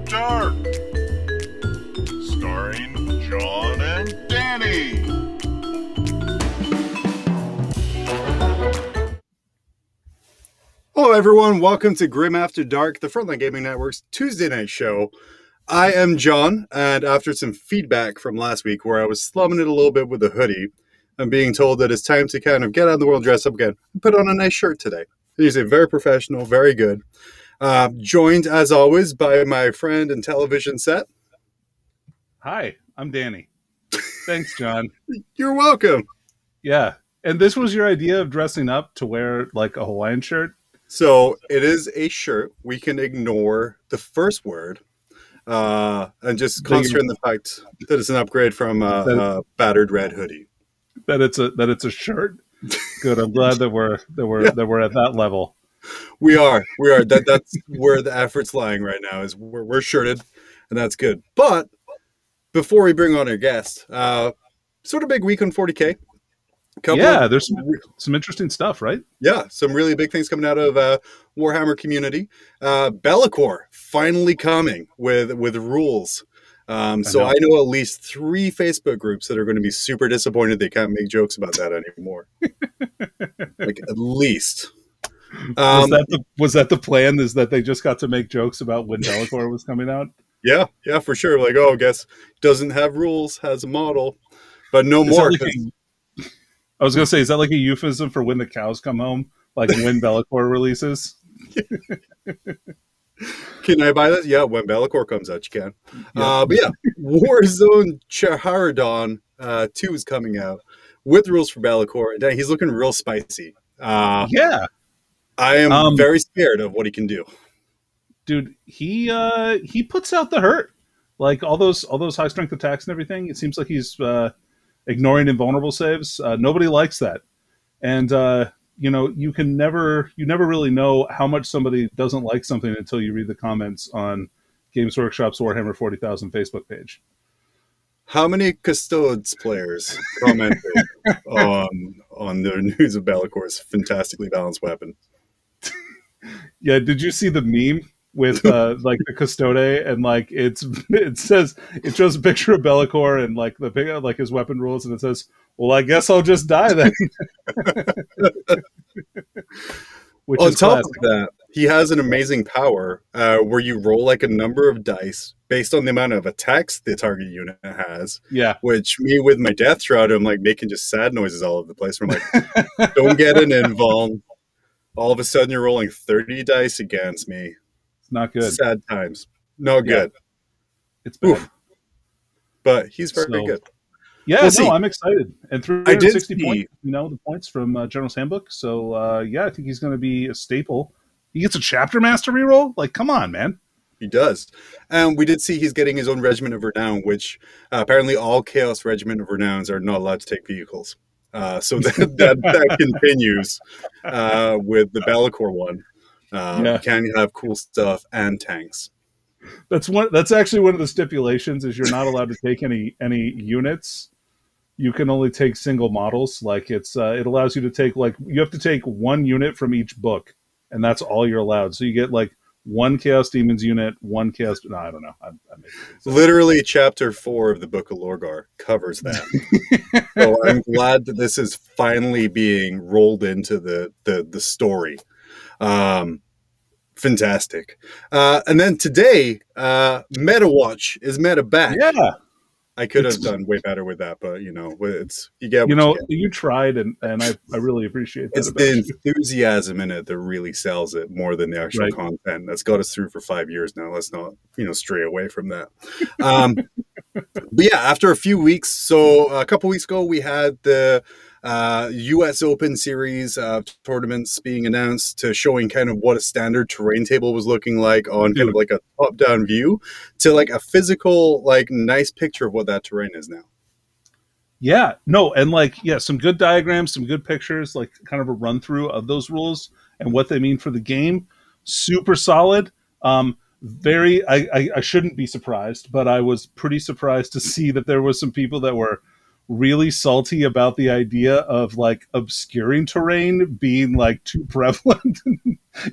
Dark, starring John and Danny. Hello everyone, welcome to Grim After Dark, the Frontline Gaming Network's Tuesday night show. I am John, and after some feedback from last week where I was slumming it a little bit with a hoodie, I'm being told that it's time to kind of get out in the world, dress up again, and put on a nice shirt today. He's a very professional, very good. Joined, as always, by my friend and television set. Hi, I'm Danny. Thanks, John. You're welcome. Yeah, and this was your idea of dressing up to wear, like, a Hawaiian shirt? So, it is a shirt. We can ignore the first word and just concentrate on the fact that it's an upgrade from a battered red hoodie. That it's a shirt? Good, I'm glad that we're at that level. We are. That's where the effort's lying right now. Is we're shirted, and that's good. But before we bring on our guest, sort of big week on 40K. There's some interesting stuff, right? Yeah, some really big things coming out of Warhammer community. Be'lakor finally coming with rules. So I know at least 3 Facebook groups that are going to be super disappointed they can't make jokes about that anymore. Like at least. Was that the plan? Is that they just got to make jokes about when Be'lakor was coming out? Yeah, for sure. Like, oh, guess doesn't have rules, has a model, but no more. I was going to say, is that like a euphemism for when the cows come home? Like when Be'lakor releases? Can I buy this? Yeah, when Be'lakor comes out, you can. Yeah. But yeah, Warzone Chaharadon 2 is coming out with rules for Be'lakor. And he's looking real spicy. Yeah. I am very scared of what he can do. Dude, he puts out the hurt. Like all those high strength attacks and everything, it seems like he's ignoring invulnerable saves. Nobody likes that. And you never really know how much somebody doesn't like something until you read the comments on Games Workshop's Warhammer 40,000 Facebook page. How many Custodes players commented on their news of Be'lakor's fantastically balanced weapon? Yeah, did you see the meme with like the Custode and like it shows a picture of Be'lakor and like the big like his weapon rules and it says, "Well, I guess I'll just die then." Which on top of that, he has an amazing power where you roll like a number of dice based on the amount of attacks the target unit has. Yeah. Which me with my Death Shroud, I'm like making just sad noises all over the place. I'm like, don't get an invuln. All of a sudden you're rolling 30 dice against me. It's not good. Sad times. No good. It's bad. Oof. But he's very good. Yeah, I'm excited. And 360 points, the points from General's Handbook. So, I think he's going to be a staple. He gets a Chapter Master reroll? Like, come on, man. He does. And we did see he's getting his own Regiment of Renown, which apparently all Chaos Regiment of Renowns are not allowed to take vehicles. So that continues with the Be'lakor one. You can have cool stuff and tanks. That's actually one of the stipulations is you're not allowed to take any units. You can only take single models. Like it allows you to take you have to take 1 unit from each book, and that's all you're allowed. So you get like 1 Chaos Demons unit, 1 Chaos. No, I don't know. Literally, Chapter 4 of the Book of Lorgar covers that. So I'm glad that this is finally being rolled into the story. Fantastic. And then today, Meta Watch is meta back. Yeah. I could have done way better with that, but it's you tried and I really appreciate that. It's the enthusiasm in it that really sells it more than the actual content. That's got us through for 5 years now. Let's not stray away from that. But yeah, after a few weeks, so a couple weeks ago we had the US Open series tournaments being announced to showing kind of what a standard terrain table was looking like on kind of like a top-down view to like a physical, like nice picture of what that terrain is now. Yeah, no, and some good diagrams, some good pictures, like kind of a run through of those rules and what they mean for the game. Super solid. I shouldn't be surprised, but I was pretty surprised to see that there was some people that were really salty about the idea of like obscuring terrain being like too prevalent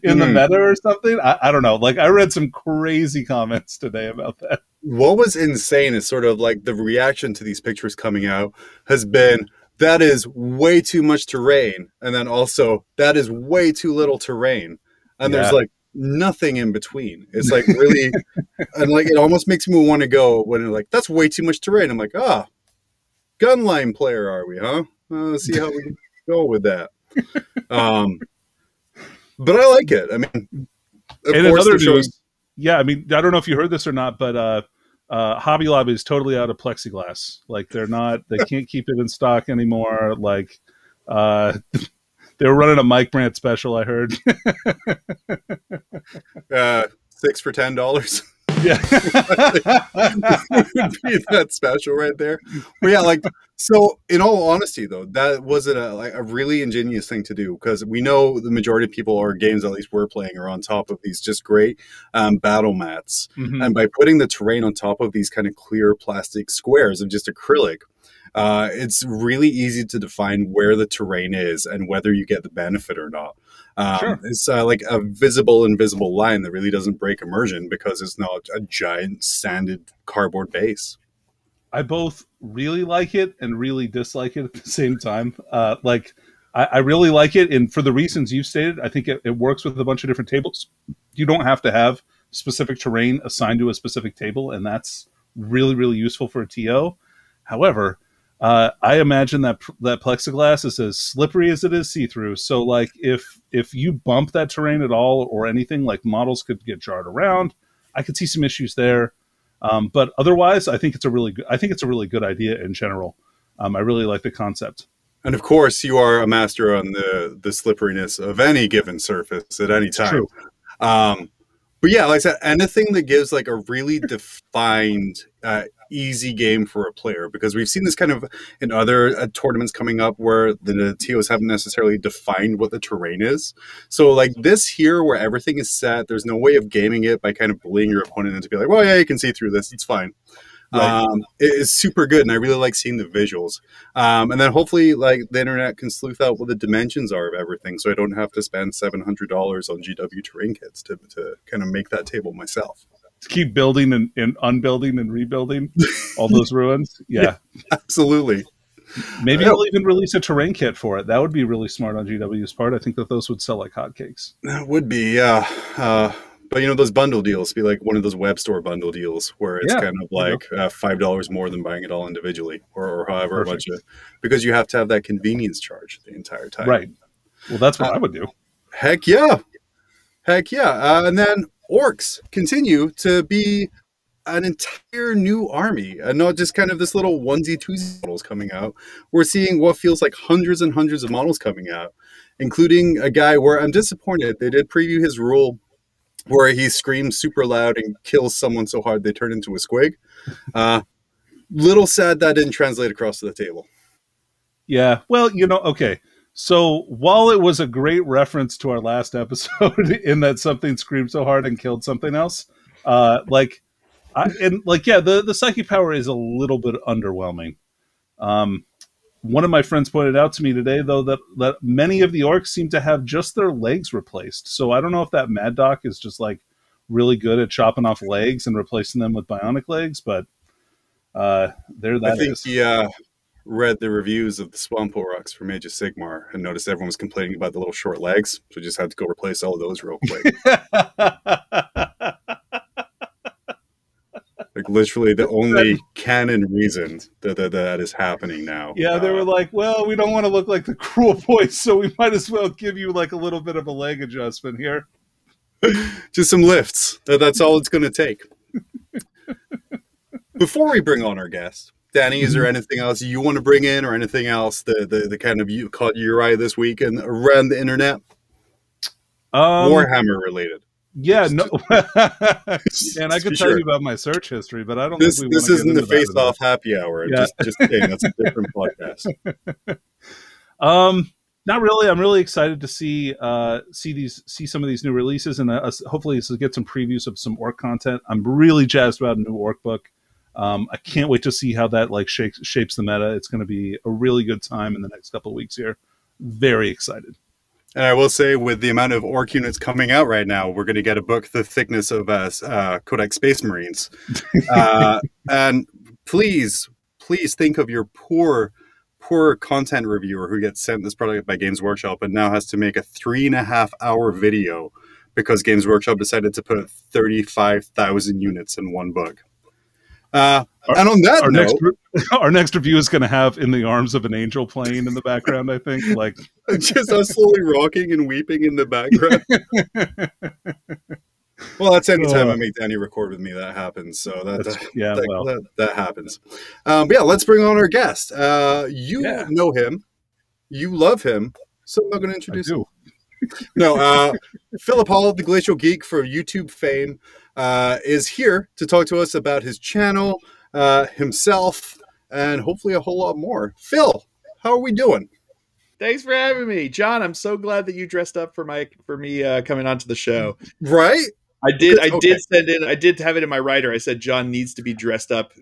in the meta or something. I don't know. Like I read some crazy comments today about that. What was insane is sort of like the reaction to these pictures coming out has been, that is way too much terrain. And then also that is way too little terrain. And there's like nothing in between. It's like really, and like, it almost makes me want to go when they're like, that's way too much terrain. I'm like, gunline player are we, huh? Let's see how we go with that. But I like it. I mean, of and course, another news, I mean, I don't know if you heard this or not, but Hobby Lobby is totally out of plexiglass. Like they can't keep it in stock anymore. Like they were running a Mike Brandt special, I heard. 6 for $10. Yeah. Would be that special right there. But yeah, like, so in all honesty though, that wasn't a really ingenious thing to do, because we know the majority of people, or games at least we're playing, are on top of these just great battle mats. And by putting the terrain on top of these kind of clear plastic squares of just acrylic, it's really easy to define where the terrain is and whether you get the benefit or not. It's like a invisible line that really doesn't break immersion because it's not a giant sanded cardboard base. I both really like it and really dislike it at the same time. Like I really like it, and for the reasons you've stated, I think it works with a bunch of different tables. You don't have to have specific terrain assigned to a specific table, and that's really, really useful for a TO. However, I imagine that plexiglass is as slippery as it is see-through. So, like, if you bump that terrain at all or anything, like models could get jarred around. I could see some issues there, but otherwise, I think it's a really good idea in general. I really like the concept. And of course, you are a master on the slipperiness of any given surface at any time. True. But yeah, like I said, anything that gives like a really defined, easy game for a player, because we've seen this kind of in other tournaments coming up where the TOs haven't necessarily defined what the terrain is. So like this here, where everything is set, there's no way of gaming it by kind of bullying your opponent into be like, well, yeah, you can see through this, it's fine. Right. It is super good, and I really like seeing the visuals. And then hopefully, like, the internet can sleuth out what the dimensions are of everything, so I don't have to spend $700 on GW terrain kits to kind of make that table myself. To keep building and unbuilding and rebuilding all those ruins. Yeah, absolutely. Maybe they'll even release a terrain kit for it. That would be really smart on GW's part. I think that those would sell like hotcakes. That would be, yeah. But, you know, those bundle deals be like one of those web store bundle deals where it's kind of like $5 more than buying it all individually or however much, because you have to have that convenience charge the entire time. Right. Well, that's what I would do. Heck yeah. And then orcs continue to be an entire new army, and not just kind of this little onesie twosie models coming out. We're seeing what feels like hundreds and hundreds of models coming out, including a guy where I'm disappointed. They did preview his rule where he screams super loud and kills someone so hard they turn into a squig. Little sad that didn't translate across to the table. Yeah. Well, you know, okay. So while it was a great reference to our last episode in that something screamed so hard and killed something else, the psychic power is a little bit underwhelming. One of my friends pointed out to me today, though, that many of the orcs seem to have just their legs replaced. So I don't know if that Mad Doc is just like really good at chopping off legs and replacing them with bionic legs, but I think he read the reviews of the Swamp Orcs from Age of Sigmar and noticed everyone was complaining about the little short legs, so just had to go replace all of those real quick. Like literally the only canon reason that is happening now. Yeah, they were like, well, we don't want to look like the cruel boys, so we might as well give you like a little bit of a leg adjustment here. Just some lifts. That's all it's going to take. Before we bring on our guest, Danny, is there anything else you want to bring in, or anything else the kind of you caught your eye this week and around the internet? Warhammer related. Yeah, no. And I could tell you about my search history, but I don't think we this isn't the Face Off Happy Hour. Yeah. Just kidding. That's a different podcast. Not really. I'm really excited to see some of these new releases, and hopefully this will get some previews of some orc content. I'm really jazzed about a new orc book. I can't wait to see how that like shapes the meta. It's going to be a really good time in the next couple of weeks here. Very excited. And I will say, with the amount of orc units coming out right now, we're going to get a book the thickness of Codex Space Marines. And please think of your poor content reviewer who gets sent this product by Games Workshop and now has to make a 3.5-hour video because Games Workshop decided to put 35,000 units in one book. And on that note, our next review is going to have "In the Arms of an Angel" playing in the background. I think, like, just us slowly rocking and weeping in the background. Well, that's any time I make Danny record with me that happens. So that happens. But yeah, let's bring on our guest. You know him, you love him, so I'm not going to introduce him. No, Philip Hall, the Glacial Geek for YouTube fame, is here to talk to us about his channel, himself, and hopefully a whole lot more. Phil, how are we doing? Thanks for having me, John. I'm so glad that you dressed up for me coming onto the show. Right? I did have it in my writer. I said John needs to be dressed up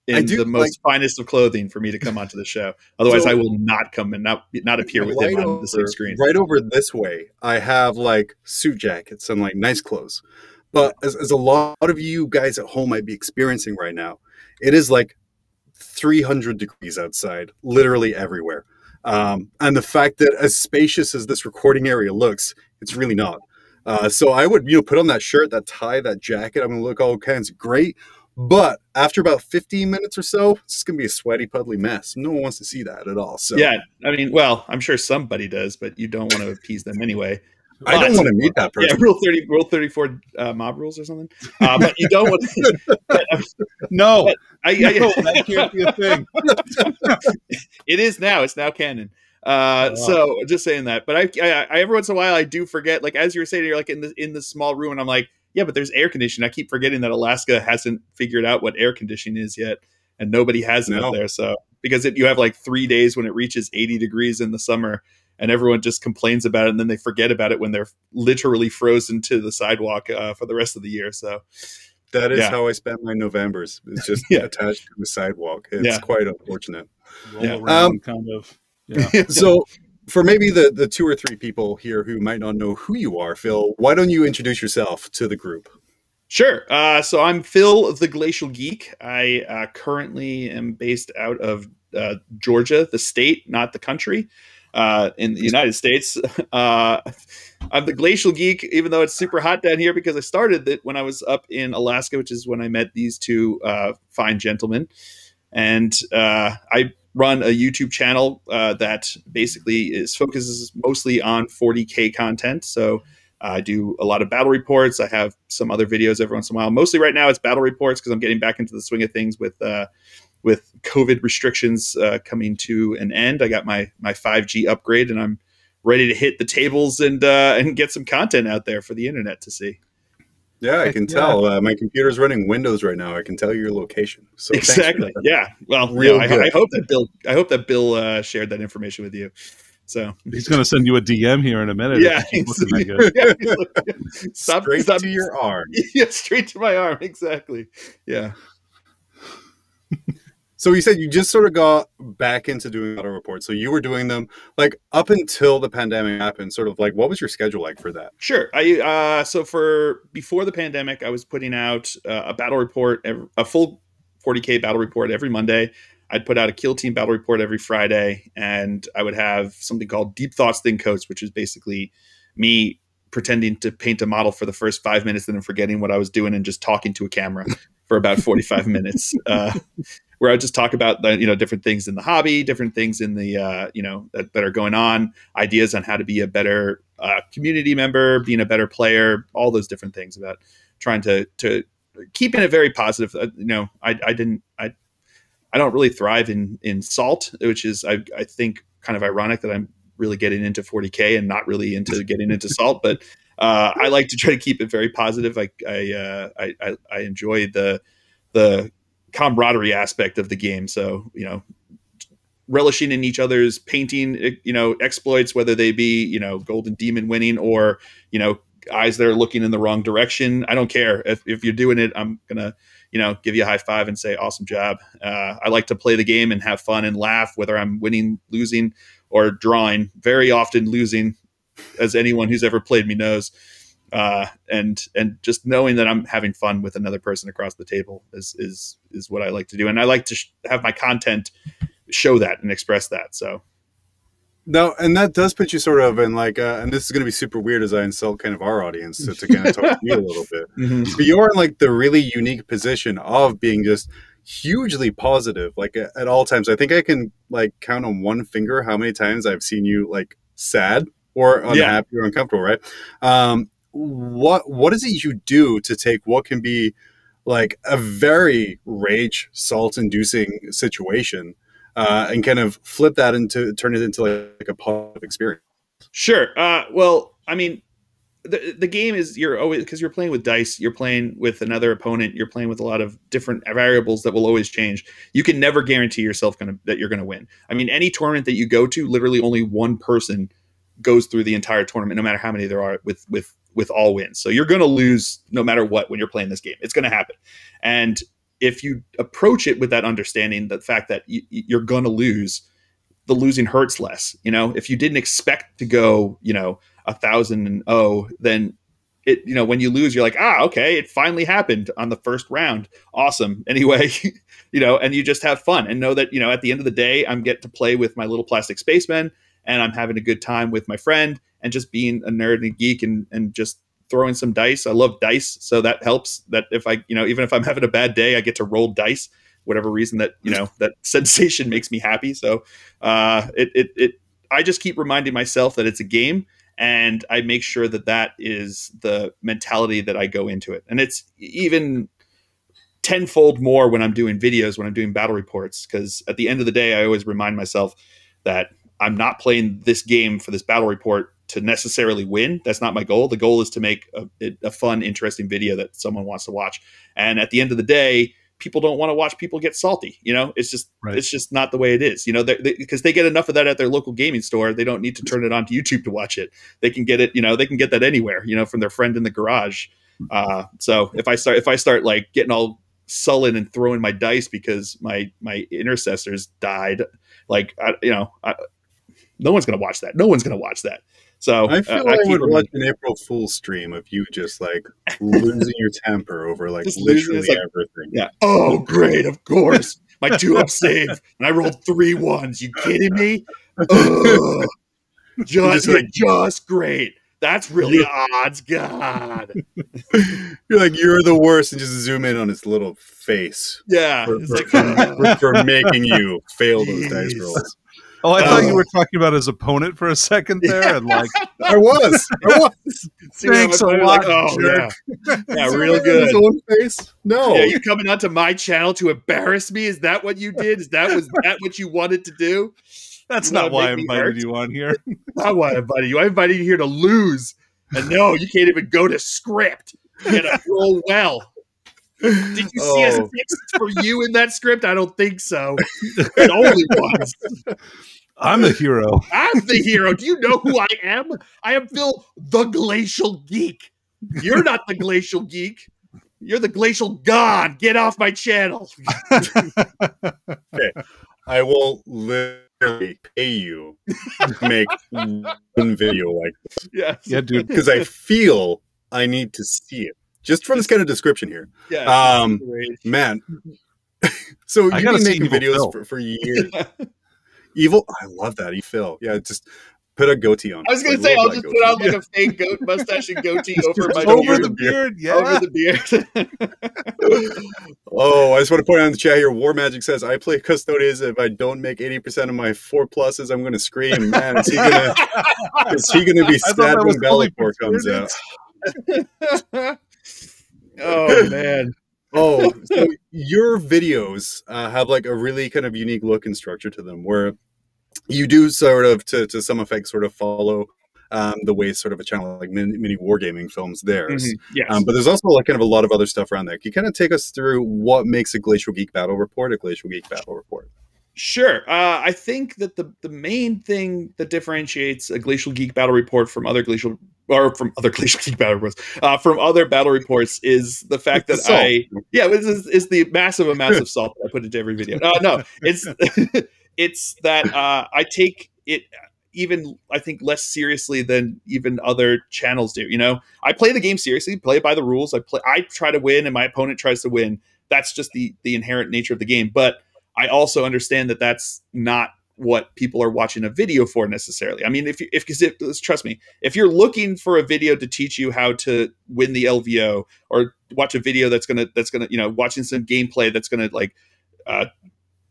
in the most finest of clothing for me to come onto the show. Otherwise, I will not come and not appear with him on the same screen. Right over this way, I have like suit jackets and like nice clothes. But as a lot of you guys at home might be experiencing right now, it is like 300 degrees outside, literally everywhere. And the fact that as spacious as this recording area looks, it's really not. So I would, put on that shirt, that tie, that jacket. I'm going to look all kinds of great. But after about 15 minutes or so, it's just going to be a sweaty, puddly mess. No one wants to see that at all. So yeah, I mean, well, I'm sure somebody does, but you don't want to appease them anyway. I don't want to meet that person. Yeah, Rule 34 mob rules or something. But you don't want to. No, that can't be a thing. It is now. It's now canon. So just saying that. But I every once in a while I do forget. Like as you were saying, you're like in the small room, and I'm like, yeah, but there's air conditioning. I keep forgetting that Alaska hasn't figured out what air conditioning is yet, and nobody has it up there. So because you have like 3 days when it reaches 80 degrees in the summer, and everyone just complains about it, and then they forget about it when they're literally frozen to the sidewalk for the rest of the year. So that is how I spend my Novembers. It's just attached to the sidewalk. It's quite unfortunate. Roll around, kind of. Yeah. So for maybe the 2 or 3 people here who might not know who you are, Phil, why don't you introduce yourself to the group? Sure. So I'm Phil, the Glacial Geek. I currently am based out of Georgia, the state, not the country, in the United States. I'm the Glacial Geek, even though it's super hot down here, because I started it when I was up in Alaska, which is when I met these two fine gentlemen. And I run a YouTube channel that basically focuses mostly on 40K content. So I do a lot of battle reports. I have some other videos every once in a while. Mostly right now it's battle reports because I'm getting back into the swing of things with COVID restrictions coming to an end. I got my 5G upgrade and I'm ready to hit the tables and get some content out there for the internet to see. Yeah, I can tell. My computer's running Windows right now. I can tell your location. So exactly. Yeah. Well, I hope that Bill shared that information with you. So he's going to send you a DM here in a minute. Yeah. Straight to your arm. Yeah, straight to my arm. Exactly. Yeah. So you said you just sort of got back into doing battle reports. So you were doing them like up until the pandemic happened. Sort of like, what was your schedule like for that? Sure. So before the pandemic, I was putting out a battle report, a full 40K battle report every Monday. I'd put out a kill team battle report every Friday, and I would have something called Deep Thoughts Think Codes, which is basically me pretending to paint a model for the first 5 minutes and then forgetting what I was doing and just talking to a camera for about 45 minutes. Where I just talk about different things in the hobby, different things in the that are going on, ideas on how to be a better community member, being a better player, all those different things about trying to keeping it very positive. I don't really thrive in Salt, which is I think kind of ironic that I'm really getting into 40K and not really into getting into Salt, but I like to try to keep it very positive. I enjoy the camaraderie aspect of the game. So, relishing in each other's painting, exploits, whether they be, Golden Demon winning or, eyes that are looking in the wrong direction. I don't care if you're doing it. I'm going to, give you a high five and say, awesome job. I like to play the game and have fun and laugh, whether I'm winning, losing, or drawing. Very often losing, as anyone who's ever played me knows. And just knowing that I'm having fun with another person across the table is what I like to do. And I like to have my content show that and express that. So. No, and that does put you sort of in like, and this is going to be super weird as I insult kind of our audience to kind of talk to you a little bit. But you're in like the really unique position of being just hugely positive, like at all times. I think I can like count on one finger how many times I've seen you like sad or unhappy or uncomfortable, right? What is it you do to take what can be like a very rage salt inducing situation and kind of flip that turn it into like a positive experience? Sure. Well, I mean, the game is, you're always, because you're playing with dice, you're playing with another opponent, you're playing with a lot of different variables that will always change. You can never guarantee yourself that you're going to win. I mean, any tournament that you go to, literally only one person goes through the entire tournament, no matter how many there are with all wins. So you're going to lose no matter what when you're playing this game. It's going to happen. And if you approach it with that understanding, the fact that you're going to lose, the losing hurts less. If you didn't expect to go, 1,000-0, then it, when you lose, you're like, okay, it finally happened on the first round. Awesome. Anyway, and you just have fun and know that, at the end of the day, I'm getting to play with my little plastic spacemen and I'm having a good time with my friend and just being a nerd and a geek and just throwing some dice. I love dice. So that helps, that if I, even if I'm having a bad day, I get to roll dice, whatever reason that, that sensation makes me happy. So I just keep reminding myself that it's a game, and I make sure that is the mentality that I go into it. And it's even tenfold more when I'm doing videos, when I'm doing battle reports, because at the end of the day, I always remind myself that I'm not playing this game for this battle report to necessarily win. That's not my goal. The goal is to make a fun, interesting video that someone wants to watch. And at the end of the day, people don't want to watch people get salty. It's just, It's just not the way it is, because they get enough of that at their local gaming store. They don't need to turn it on to YouTube to watch it. They can get it, they can get that anywhere, from their friend in the garage. So if I start like getting all sullen and throwing my dice because my intercessors died, like, no one's going to watch that. No one's going to watch that. So I feel like I would watch an April Fool's stream of you just like losing your temper over like literally everything. Yeah. Oh, great. Of course. My 2-up save. And I rolled 3 1s. You kidding me? Just great. That's really odds. God. You're like, you're the worst, and just zoom in on his little face. Yeah. For making you fail those dice rolls. Oh, I thought you were talking about his opponent for a second there, and like I was. Thanks a lot. Yeah, real good. His own face. No, yeah, you coming onto my channel to embarrass me? Is that what you did? Was that what you wanted to do? That's not why I invited you on here. Not why I invited you. I invited you here to lose, and no, you can't even go to script. You gotta roll well. Did you see us fixed for you in that script? I don't think so. It only was. I'm the hero. I'm the hero. Do you know who I am? I am Phil, the Glacial Geek. You're not the Glacial Geek. You're the Glacial God. Get off my channel. Okay. I will literally pay you to make one video like this. Yes. Yeah, dude. Because I feel I need to see it. Just from this kind of description here. Yeah. Man. So you've been making videos for years. Evil? I love that. Phil. Yeah, just put a goatee on. I was going to say, I'll just put on like a fake goat mustache and goatee over my beard. Yeah. Over the beard. Oh, I just want to point out in the chat here, War Magic says, I play Custodes. If I don't make 80% of my 4 pluses, I'm going to scream. Man, is he going to be sad when Bellator comes out? Oh, man. Oh, so your videos have like a really kind of unique look and structure to them, where you do sort of, to some effect, sort of follow the way sort of a channel like mini wargaming films theirs. Mm-hmm. Yes. But there's also like kind of a lot of other stuff around there. Can you kind of take us through what makes a Glacial Geek battle report a Glacial Geek battle report? Sure. I think that the main thing that differentiates a Glacial Geek battle report from other Glacial Geek battle reports from other battle reports is the fact that is the massive amounts of salt that I put into every video. No, it's it's that I take it even, I think, less seriously than even other channels do. You know, I play the game seriously, play by the rules. I try to win, and my opponent tries to win. That's just the inherent nature of the game. But I also understand that that's not what people are watching a video for necessarily. I mean, trust me, if you're looking for a video to teach you how to win the LVO, or watch a video that's gonna, you know, watching some gameplay that's gonna like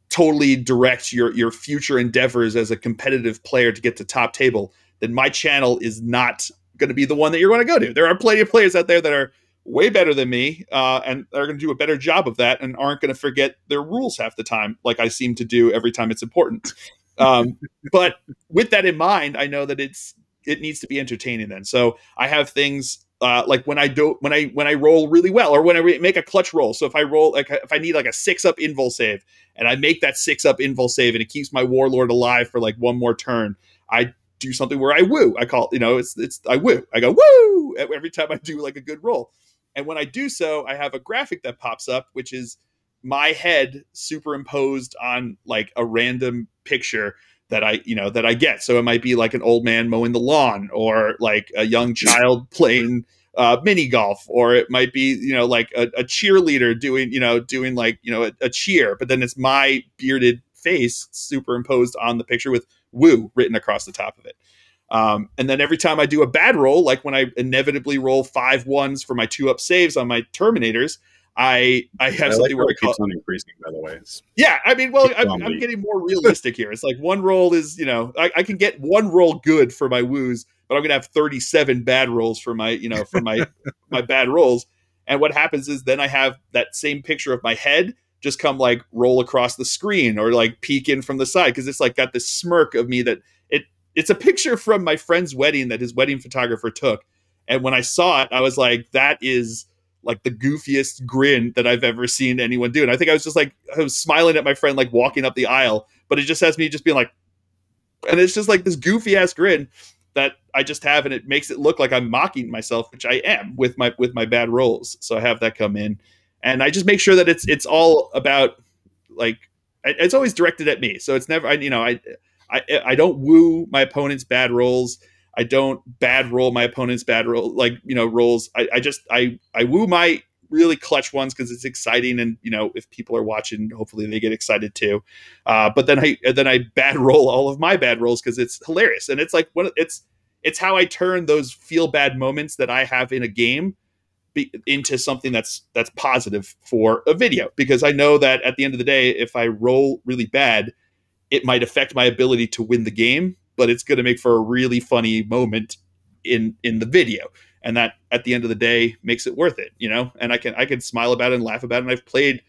totally direct your future endeavors as a competitive player to get to top table, then my channel is not going to be the one that you're going to go to. There are plenty of players out there that are way better than me, and are going to do a better job of that, and aren't going to forget their rules half the time, like I seem to do every time it's important. But with that in mind, I know that it needs to be entertaining then. So I have things like when I roll really well, or when I make a clutch roll. So if I roll, like if I need like a 6-up invul save, and I make that 6-up invul save, and it keeps my warlord alive for like one more turn, I do something where I woo. I call, you know, I woo. I go woo every time I do like a good roll. And when I do so, I have a graphic that pops up, which is my head superimposed on like a random picture that I get. So it might be like an old man mowing the lawn, or like a young child playing mini golf, or it might be, you know, like a cheerleader doing like, you know, a cheer, but then it's my bearded face superimposed on the picture with woo written across the top of it. And then every time I do a bad roll, like when I inevitably roll 5 1s for my 2-up saves on my Terminators, I have something where it keeps on increasing, by the way. Yeah, I mean, well, I'm getting more realistic here. It's like one roll is, you know, I can get one roll good for my woos, but I'm going to have 37 bad rolls for my, you know, for my bad rolls. And what happens is then I have that same picture of my head just come like roll across the screen, or like peek in from the side, because it's like got this smirk of me that it's a picture from my friend's wedding that his wedding photographer took. And when I saw it, I was like, that is like the goofiest grin that I've ever seen anyone do. And I think I was smiling at my friend, like walking up the aisle, but it just has me just being like, and it's just like this goofy ass grin that I just have. And it makes it look like I'm mocking myself, which I am with my bad rolls. So I have that come in, and I just make sure that it's all about, like, it's always directed at me. So it's never, I don't woo my opponent's bad rolls. I don't bad roll my opponent's bad roll, like, you know, rolls. I woo my really clutch ones because it's exciting, and, you know, if people are watching, hopefully they get excited too. But then I bad roll all of my bad rolls because it's hilarious, and it's like it's how I turn those feel bad moments that I have in a game into something that's positive for a video, because I know that at the end of the day, if I roll really bad, it might affect my ability to win the game, but it's going to make for a really funny moment in the video. And that at the end of the day makes it worth it, you know, and I can smile about it and laugh about it. And I've played,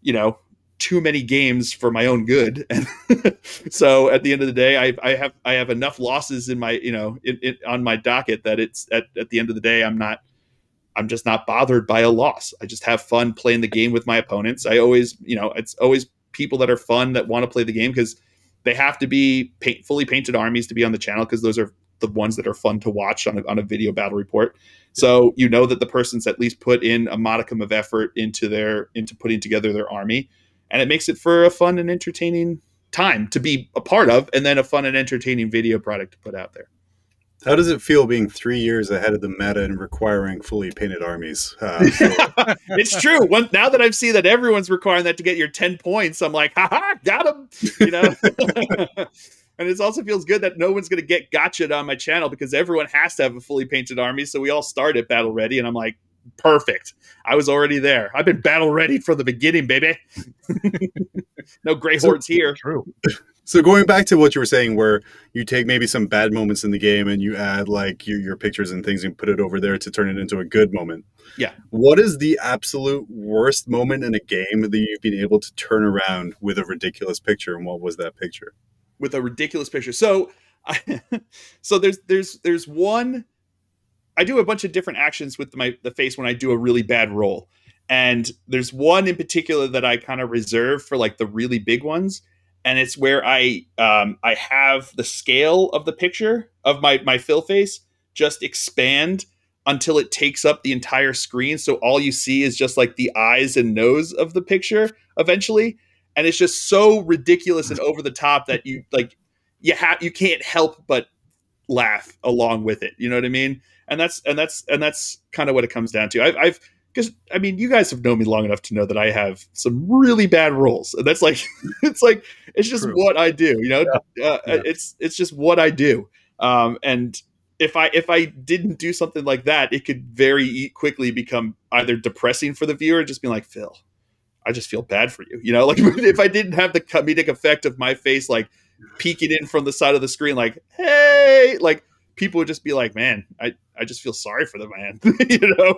you know, too many games for my own good. And so at the end of the day, I have enough losses in my, you know, on my docket that it's at the end of the day, I'm just not bothered by a loss. I just have fun playing the game with my opponents. I always, you know, it's always people that are fun that want to play the game, because they have to be fully painted armies to be on the channel, because those are the ones that are fun to watch on a video battle report. So you know that the person's at least put in a modicum of effort into putting together their army, and it makes it for a fun and entertaining time to be a part of, and then a fun and entertaining video product to put out there. How does it feel being 3 years ahead of the meta and requiring fully painted armies? It's true. Now that I've seen that everyone's requiring that to get your 10 points, I'm like, haha, got him. You know? And it also feels good that no one's going to get gotcha'd on my channel, because everyone has to have a fully painted army. So we all start at battle ready, and I'm like, perfect. I was already there. I've been battle ready from the beginning, baby. No gray hordes here. True. So going back to what you were saying, where you take maybe some bad moments in the game and you add like your pictures and things and put it over there to turn it into a good moment. Yeah. What is the absolute worst moment in a game that you've been able to turn around with a ridiculous picture? And what was that picture? With a ridiculous picture. So, so there's one, I do a bunch of different actions with the face when I do a really bad roll. And there's one in particular that I kind of reserve for like the really big ones. and it's where I have the scale of the picture of my fill face just expand until it takes up the entire screen. So all you see is just like the eyes and nose of the picture eventually. And it's just so ridiculous and over the top that you can't help but laugh along with it. You know what I mean? And that's kind of what it comes down to. Because I mean, you guys have known me long enough to know that I have some really bad roles. And that's like, it's just True. What I do, you know, yeah. It's just what I do. And if I didn't do something like that, it could very quickly become either depressing for the viewer, just being like, Phil, I just feel bad for you. You know, like if I didn't have the comedic effect of my face, like peeking in from the side of the screen, like, hey, like people would just be like, man, I just feel sorry for the man. You know,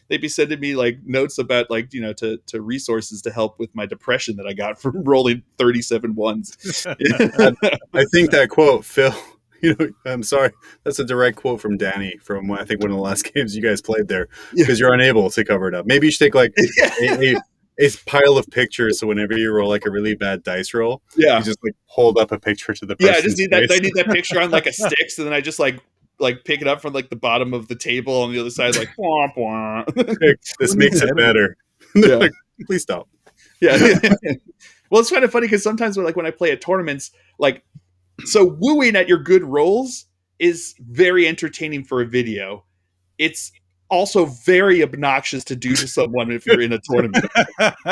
they'd be sending me like notes about like, you know, to resources to help with my depression that I got from rolling 37 ones. I think that quote, Phil, you know, I'm sorry, that's a direct quote from Danny from I think one of the last games you guys played there, because you're unable to cover it up. Maybe you should take like a pile of pictures, so whenever you roll like a really bad dice roll, you just like hold up a picture to the person. Yeah, I just need that. I need that picture on like a stick, so then I just like pick it up from like the bottom of the table on the other side, like womp womp. This makes it better. Yeah. Like, please stop. Yeah. Well, it's kind of funny because sometimes when I play at tournaments, like, so wooing at your good rolls is very entertaining for a video. It's also very obnoxious to do to someone if you're in a tournament.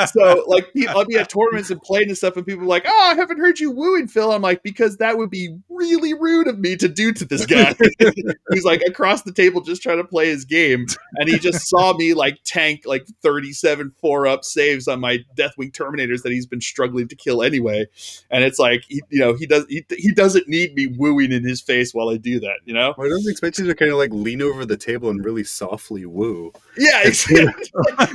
So like I'll be at tournaments and playing and stuff, and people are like, oh, I haven't heard you wooing, Phil. I'm like, because that would be really rude of me to do to this guy. He's like across the table just trying to play his game, and he just saw me like tank like 37 4-up saves on my Deathwing Terminators that he's been struggling to kill anyway. And it's like, he doesn't need me wooing in his face while I do that, you know? Well, I don't expect you to kind of like lean over the table and really softly woo. Yeah, exactly.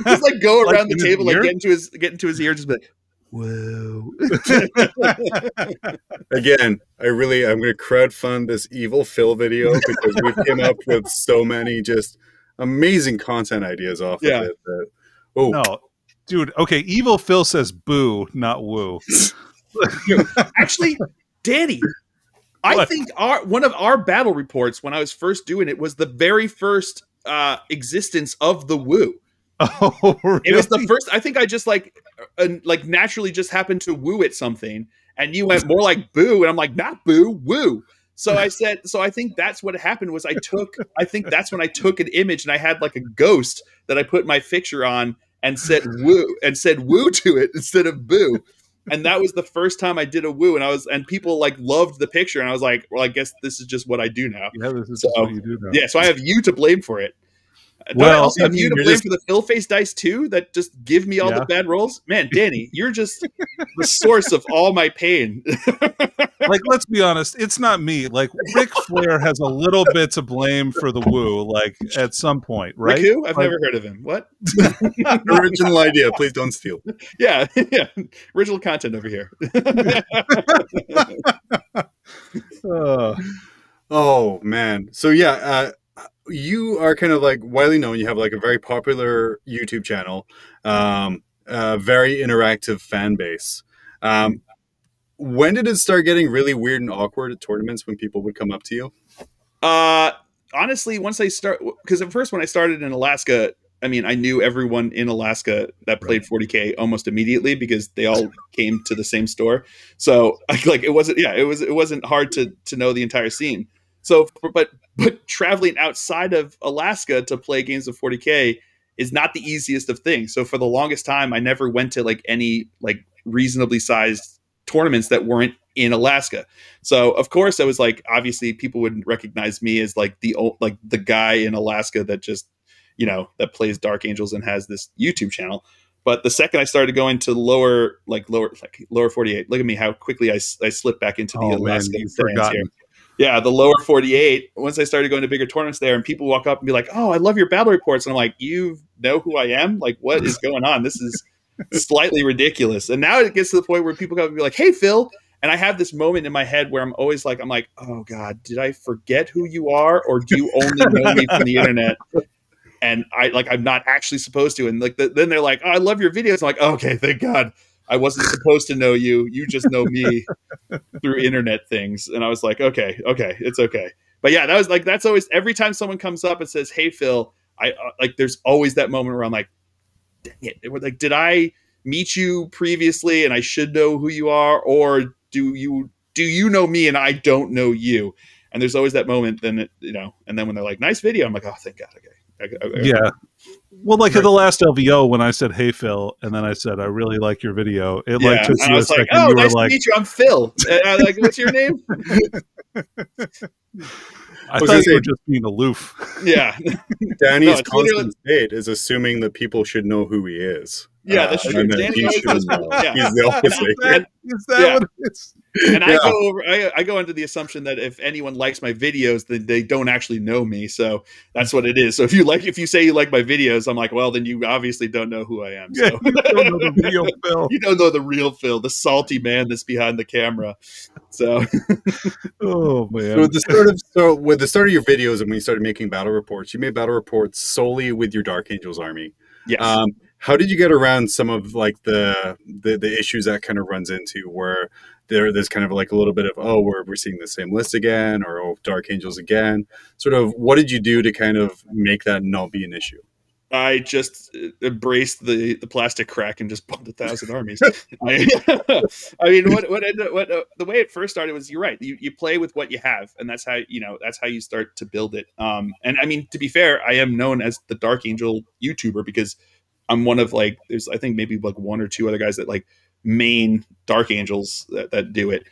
Just like go around the table, like get into his ear, just be like, whoa. Again, I'm going to crowdfund this Evil Phil video because we came up with so many just amazing content ideas off of it. No, dude. Okay, Evil Phil says boo, not woo. Actually, Danny, I think one of our battle reports when I was first doing it was the very first existence of the woo. Oh, really? It was the first. I think I just like naturally just happened to woo at something, and you went more like boo, and I'm like, not boo, woo. So I said, so I think that's what happened was I think that's when I took an image and I had like a ghost that I put my picture on and said woo to it instead of boo. And that was the first time I did a woo, and people like loved the picture, and I was like, well, I guess this is just what I do now. Yeah, this is what you do now. Yeah, so I have you to blame for it. Well, I also have you to blame for the Phil face dice too that just give me all the bad rolls. Man, Danny, you're just the source of all my pain. Like, let's be honest, it's not me. Like, Ric Flair has a little bit to blame for the woo, like at some point, right? Rick who? I've never heard of him. What? Original idea. Please don't steal. Yeah. Original content over here. Oh man. So you are kind of like widely known. You have like a very popular YouTube channel, very interactive fan base. When did it start getting really weird and awkward at tournaments when people would come up to you? Honestly, once because at first when I started in Alaska, I mean, I knew everyone in Alaska that played 40K almost immediately because they all came to the same store. So like it wasn't hard to know the entire scene. So, but traveling outside of Alaska to play games of 40K is not the easiest of things. So for the longest time, I never went to like any like reasonably sized tournaments that weren't in Alaska. So of course I was like, obviously people wouldn't recognize me as like the guy in Alaska that just, you know, that plays Dark Angels and has this YouTube channel. But the second I started going to lower 48, look at me, how quickly I slipped back into the Alaska fans here. Yeah, the lower 48, once I started going to bigger tournaments there and people walk up and be like, oh, I love your battle reports. And I'm like, you know who I am? Like, what is going on? This is slightly ridiculous. And now it gets to the point where people come and be like, hey, Phil. And I have this moment in my head where I'm like, oh, God, did I forget who you are? Or do you only know me from the internet? And I'm not actually supposed to. And like then they're like, oh, I love your videos. I'm like, okay, thank God. I wasn't supposed to know you. You just know me through internet things. And I was like, okay, it's okay. But yeah, that's always, every time someone comes up and says, hey, Phil, I like, there's always that moment where I'm like, dang it. Like, did I meet you previously and I should know who you are? Or do you know me and I don't know you? And there's always that moment, then, and then when they're like, nice video, I'm like, oh, thank God. Okay. Yeah. Well, like at the last LVO, when I said, hey, Phil, and then I said, I really like your video. It like took and you I a was like, second. oh, You nice were to meet you. I'm Phil. And I like, what's your name? I thought you were just being aloof. Yeah. Danny's constant state is assuming that people should know who he is. Yeah, that's true. Danny always does know. He's the opposite. Is that what it is? And I go into the assumption that if anyone likes my videos, then they don't actually know me. So that's what it is. So if you say you like my videos, I'm like, well, then you obviously don't know who I am. So. You don't know the real Phil. You don't know the real Phil, the salty man that's behind the camera. So, oh man. So with the start of your videos and when you started making battle reports, you made battle reports solely with your Dark Angels army. Yes. How did you get around some of like the issues that kind of runs into where there's kind of like a little bit of, oh, we're seeing the same list again, or oh, Dark Angels again? Sort of, what did you do to kind of make that not be an issue? I just embraced the plastic crack and just bought 1,000 armies. I mean, the way it first started was, you're right. You play with what you have, and that's how you start to build it. And I mean, to be fair, I am known as the Dark Angel YouTuber because I'm one of like, there's I think maybe like one or two other guys that like main Dark Angels that do it.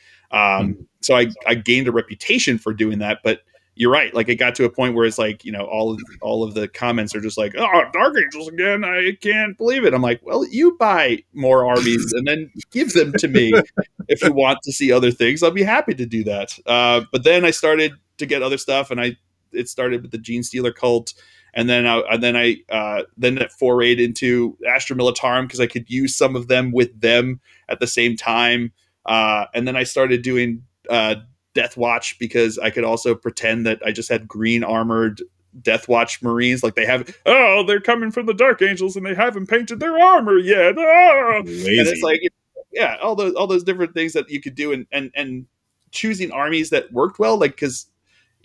So I gained a reputation for doing that, but you're right. Like, it got to a point where it's like, all of the comments are just like, oh, Dark Angels again. I can't believe it. I'm like, well, you buy more armies and then give them to me. If you want to see other things, I'll be happy to do that. But then I started to get other stuff, and it started with the Gene Stealer cult. And then it forayed into Astra Militarum because I could use some of them with them at the same time. And then I started doing Death Watch because I could also pretend that I just had green armored Death Watch Marines. Like, they're coming from the Dark Angels and they haven't painted their armor yet. Oh! And it's like, yeah, all those different things that you could do, and choosing armies that worked well, like, because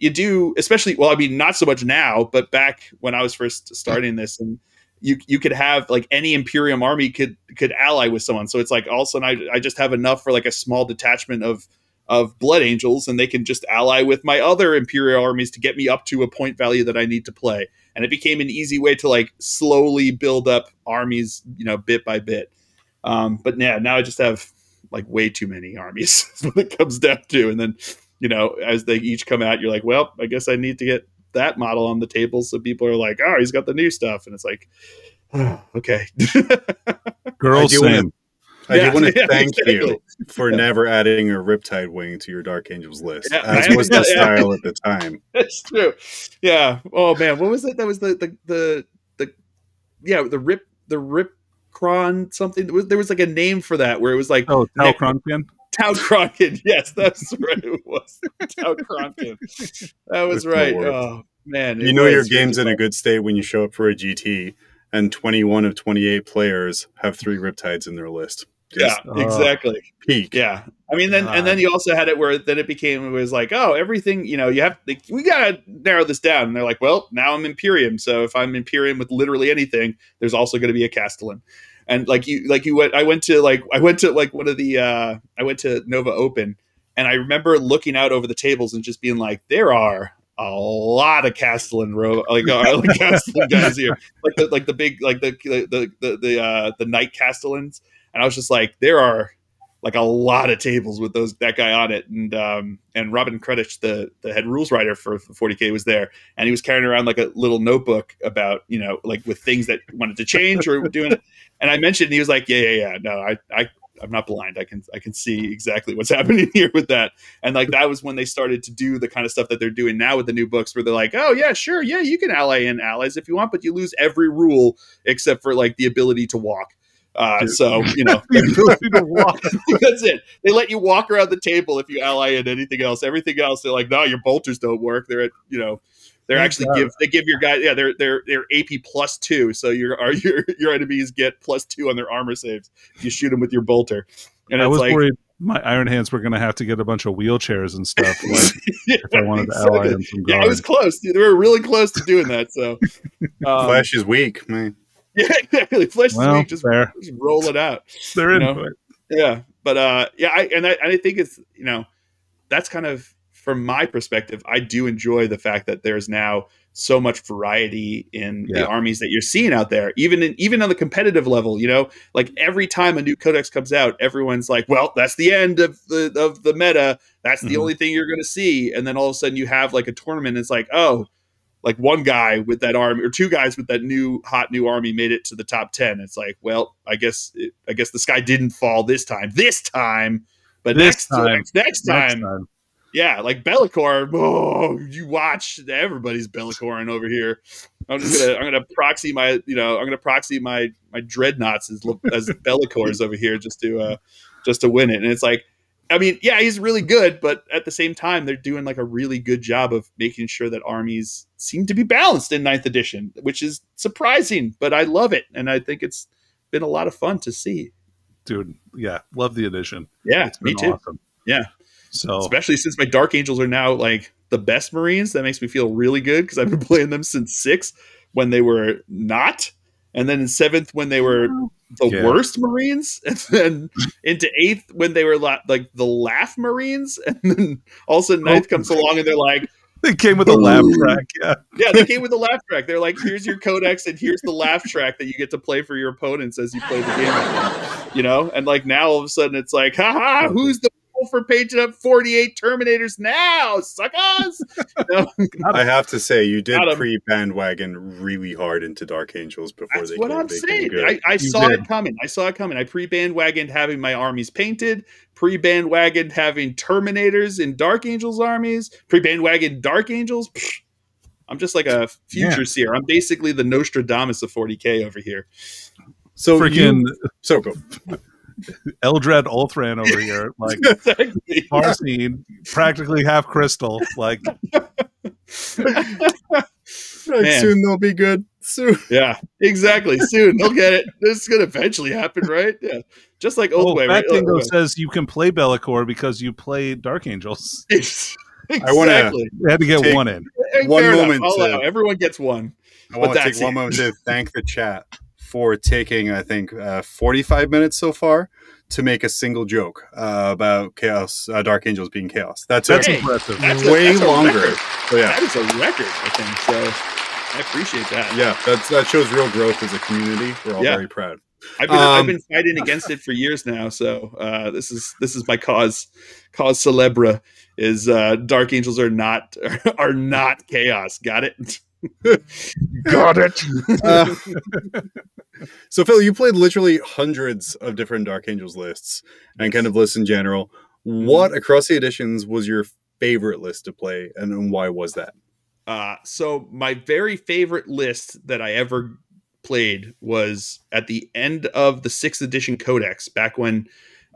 you do, especially, well, I mean, not so much now, but back when I was first starting this, and you could have like any Imperium army could ally with someone. So it's like, all of a sudden I just have enough for like a small detachment of Blood Angels, and they can just ally with my other Imperial armies to get me up to a point value that I need to play. And it became an easy way to like slowly build up armies, bit by bit. But yeah, now I just have like way too many armies is what it comes down to. And then, as they each come out, you're like, well, I guess I need to get that model on the table. So people are like, oh, he's got the new stuff. And it's like, oh, okay. Girls, same. I do want to thank you for never adding a Riptide wing to your Dark Angels list, as was the style at the time. That's true. Yeah. Oh man, what was it? That was the Ripcron something. There was like a name for that where it was like Talcronkian. Talcronkian. Yes, that's right. It was Talcronkian. That was right. Oh man, your game's in a good state when you show up for a GT and 21 of 28 players have 3 Riptides in their list. Exactly. Peak. Yeah. I mean, then you also had it where then it was like, oh, everything, we gotta narrow this down. And they're like, well, now I'm Imperium. So if I'm Imperium with literally anything, there's also going to be a Castellan. And I went to Nova Open, and I remember looking out over the tables and just being like, there are a lot of Castellan Castellan guys here, like the big, like the Knight Castellans. And I was just like, there are like a lot of tables with that guy on it. And Robin Kredich, the head rules writer for 40K, was there, and he was carrying around like a little notebook about, like with things that wanted to change or doing it. And I mentioned, and he was like, yeah. No, I'm not blind. I can see exactly what's happening here with that. And like, that was when they started to do the kind of stuff that they're doing now with the new books, where they're like, oh yeah, sure. Yeah. You can ally in allies if you want, but you lose every rule except for like the ability to walk. So, the ability to walk. That's it. They let you walk around the table if you ally in anything else. Everything else, they're like, no, your bolters don't work. They're at, They're actually give your guys they're AP +2, so your enemies get +2 on their armor saves if you shoot them with your bolter. And I it's was like, worried my Iron Hands were going to have to get a bunch of wheelchairs and stuff if I wanted to ally in some guard. Yeah, it was close. They were really close to doing that. So Flesh is weak, man. Yeah, exactly. Flesh is weak. Just roll it out. They're into it. Yeah, but I think it's that's kind of, from my perspective, I do enjoy the fact that there's now so much variety in the armies that you're seeing out there, even on the competitive level. Like every time a new codex comes out, everyone's like, well, that's the end of the meta. That's the only thing you're going to see. And then all of a sudden you have like a tournament. It's like, oh, like one guy with that army or two guys with that hot new army made it to the top 10. It's like, well, I guess the sky didn't fall this time, but next time. Yeah, like Bellicor. Oh, you watch, everybody's Bellicoring over here. I'm gonna proxy my dreadnoughts as Bellicors over here just to win it. And it's like, I mean, yeah, he's really good, but at the same time, they're doing like a really good job of making sure that armies seem to be balanced in 9th edition, which is surprising, but I love it, and I think it's been a lot of fun to see. Dude, yeah, love the edition. Yeah, me too. Awesome. Yeah. So especially since my Dark Angels are now like the best Marines, that makes me feel really good because I've been playing them since 6 when they were not, and then in 7th when they were the worst Marines, and then into 8th when they were like the laugh Marines, and then all of a sudden 9th comes along and they're like, they came with a laugh track. Yeah, they came with a laugh track. They're like, here's your codex and here's the laugh track that you get to play for your opponents as you play the game. And like now all of a sudden it's like, haha, who's the for painting up 48 Terminators now, suckers? I have to say, you did pre-bandwagon really hard into Dark Angels before That's what I'm saying. I saw it coming. I pre-bandwagoned having my armies painted, pre-bandwagoned having Terminators in Dark Angels armies, pre-bandwagoned Dark Angels. Pfft, I'm just like a future seer. I'm basically the Nostradamus of 40K over here. So freaking go. Eldred Ulthran over here, like Farseed, practically half crystal. Like, soon they'll be good. Soon, yeah, exactly. Soon they'll get it. This is gonna eventually happen, right? Yeah, just like Oathway. Fat Dingo says you can play Bellicor because you play Dark Angels. Exactly. I want to. We had to get one in. One moment. Everyone gets one. I want to take one moment to thank the chat for taking, I think, 45 minutes so far to make a single joke about Chaos, Dark Angels being Chaos. That's impressive. That's way longer. That is a record, I think. So I appreciate that. Yeah, that shows real growth as a community. We're all very proud. I've been fighting against it for years now. So this is my cause célèbre. Is Dark Angels are not Chaos. Got it? Got it. So Phil, you played literally hundreds of different Dark Angels lists and kind of lists in general. What across the editions was your favorite list to play, and why was that? So my very favorite list that I ever played was at the end of the 6th edition Codex, back when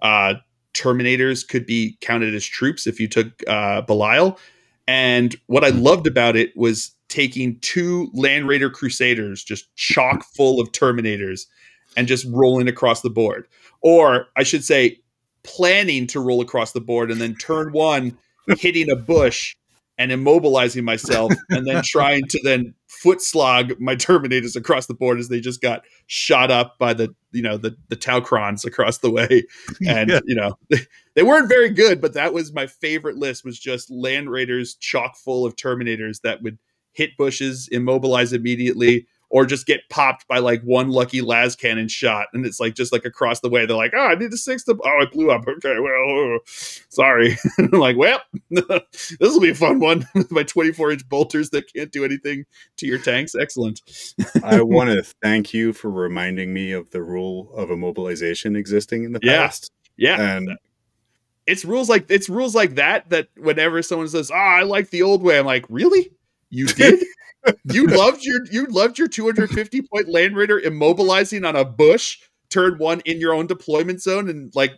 Terminators could be counted as troops if you took Belial. And what I loved about it was taking 2 Land Raider Crusaders, just chock full of Terminators, and just rolling across the board. Or I should say, planning to roll across the board, and then turn 1 hitting a bush and immobilizing myself, and then trying to then foot slog my Terminators across the board as they just got shot up by the Taucrons across the way. And they weren't very good, but that was my favorite list, was just Land Raiders chock full of Terminators that would hit bushes, immobilize immediately, or just get popped by like one lucky las cannon shot. And it's like, just like across the way, they're like, oh, I need a 6th. Oh, it blew up. Okay, well, sorry. I'm like, well, this will be a fun one with my 24-inch bolters that can't do anything to your tanks. Excellent. I want to thank you for reminding me of the rule of immobilization existing in the past. Yeah. And it's rules like that whenever someone says, oh, I like the old way, I'm like, really? You did? You loved your 250-point Land Raider immobilizing on a bush, turn 1 in your own deployment zone, and like